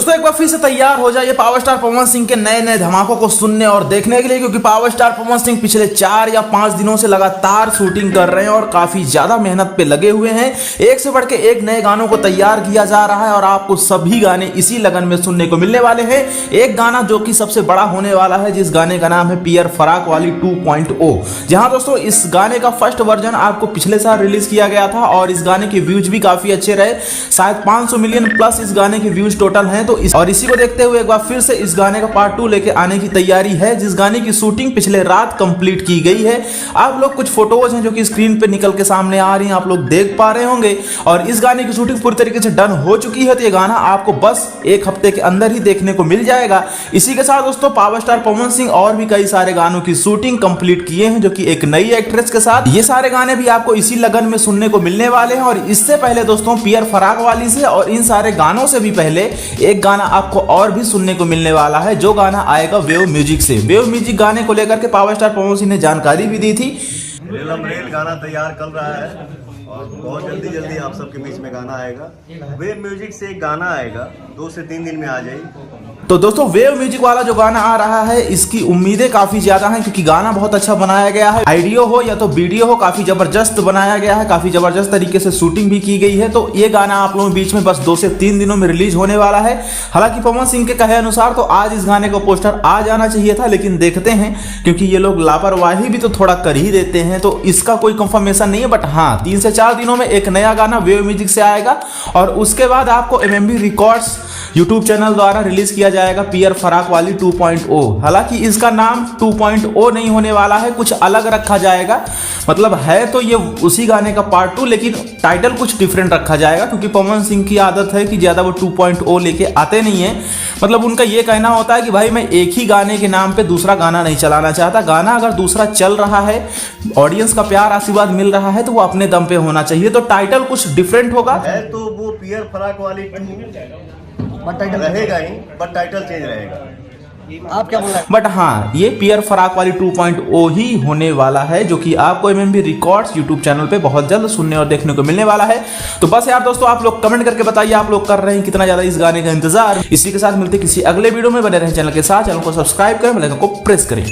दोस्तों एक बार फिर से तैयार हो जाइए पावर स्टार पवन सिंह के नए नए धमाकों को सुनने और देखने के लिए, क्योंकि पावर स्टार पवन सिंह पिछले 4 या 5 दिनों से लगातार शूटिंग कर रहे हैं और काफी ज्यादा मेहनत पे लगे हुए हैं। एक से बढ़ के एक नए गानों को तैयार किया जा रहा है और आपको सभी गाने इसी लगन में सुनने को मिलने वाले हैं। एक गाना जो कि सबसे बड़ा होने वाला है, जिस गाने का नाम है पियर फराक वाली 2.0। जहां दोस्तों इस गाने का फर्स्ट वर्जन आपको पिछले साल रिलीज किया गया था और इस गाने के व्यूज भी काफी अच्छे रहे। शायद 500 मिलियन प्लस इस गाने के व्यूज टोटल हैं। तो और इसी को देखते हुए एक बार फिर से इस गाने का पार्ट 2 लेके आने की तैयारी है, जिस गाने की शूटिंग पिछले रात कंप्लीट की गई है। आप लोग कुछ फोटोज हैं जो कि स्क्रीन पे निकल के सामने आ रही हैं, आप लोग देख पा रहे होंगे। और इस गाने की शूटिंग पूरी तरीके से डन हो चुकी है। तो ये गाना आपको बस एक हफ्ते के अंदर ही देखने को मिल जाएगा। इसी के साथ दोस्तों पावर स्टार पवन सिंह और भी कई सारे गानों की शूटिंग कंप्लीट किए हैं, जो कि एक नई एक्ट्रेस के साथ। ये सारे गाने भी आपको इसी लगन में सुनने को मिलने वाले हैं। और इससे पहले दोस्तों पियर फराक वाली से और इन सारे गानों से भी पहले एक गाना आपको और भी सुनने को मिलने वाला है, जो गाना आएगा वेव म्यूजिक से। वेव म्यूजिक गाने को लेकर के पावर स्टार पवन सिंह ने जानकारी भी दी थी। रेल गाना तैयार कर रहा है और बहुत जल्दी आप सबके बीच में गाना आएगा। वेव म्यूजिक से एक गाना आएगा, 2 से 3 दिन में आ जाएगी। तो दोस्तों वेव म्यूजिक वाला जो गाना आ रहा है, इसकी उम्मीदें काफी ज्यादा हैं, क्योंकि गाना बहुत अच्छा बनाया गया है। ऑडियो हो या तो वीडियो हो, काफी जबरदस्त बनाया गया है, काफी जबरदस्त तरीके से शूटिंग भी की गई है। तो ये गाना आप लोगों के बीच में बस 2 से 3 दिनों में रिलीज होने वाला है। हालांकि पवन सिंह के कहे अनुसार तो आज इस गाने का पोस्टर आ जाना चाहिए था, लेकिन देखते हैं, क्योंकि ये लोग लापरवाही भी तो थोड़ा कर ही देते हैं। तो इसका कोई कंफर्मेशन नहीं है, बट हाँ 3 से 4 दिनों में एक नया गाना वेव म्यूजिक से आएगा। और उसके बाद आपको MMB रिकॉर्ड्स यूट्यूब चैनल द्वारा रिलीज किया जाएगा पियर फराक वाली 2.0। हालांकि इसका नाम 2.0 नहीं होने वाला है, कुछ अलग रखा जाएगा। मतलब है तो ये उसी गाने का पार्ट 2, लेकिन टाइटल कुछ डिफरेंट रखा जाएगा, क्योंकि पवन सिंह की आदत है कि ज्यादा वो 2.0 लेके आते नहीं है। मतलब उनका ये कहना होता है कि भाई मैं एक ही गाने के नाम पे दूसरा गाना नहीं चलाना चाहता। गाना अगर दूसरा चल रहा है, ऑडियंस का प्यार आशीर्वाद मिल रहा है, तो वो अपने दम पे होना चाहिए। तो टाइटल कुछ डिफरेंट होगा। है तो वो पियर फराक वाली टाइटल रहेगा ही, बट टाइटल चेंज रहेगा। आप क्या बोल रहे हैं? बट हाँ ये पियर फराक वाली 2.0 ही होने वाला है, जो कि आपको MMB रिकॉर्ड्स यूट्यूब चैनल पे बहुत जल्द सुनने और देखने को मिलने वाला है। तो बस यार दोस्तों आप लोग कमेंट करके बताइए आप लोग कर रहे हैं कितना ज्यादा इस गाने का इंतजार। इसी के साथ मिलते किसी अगले वीडियो में। बने रहें चैनल के साथ, चैनल को सब्सक्राइब करें, बेल आइकन को प्रेस करें।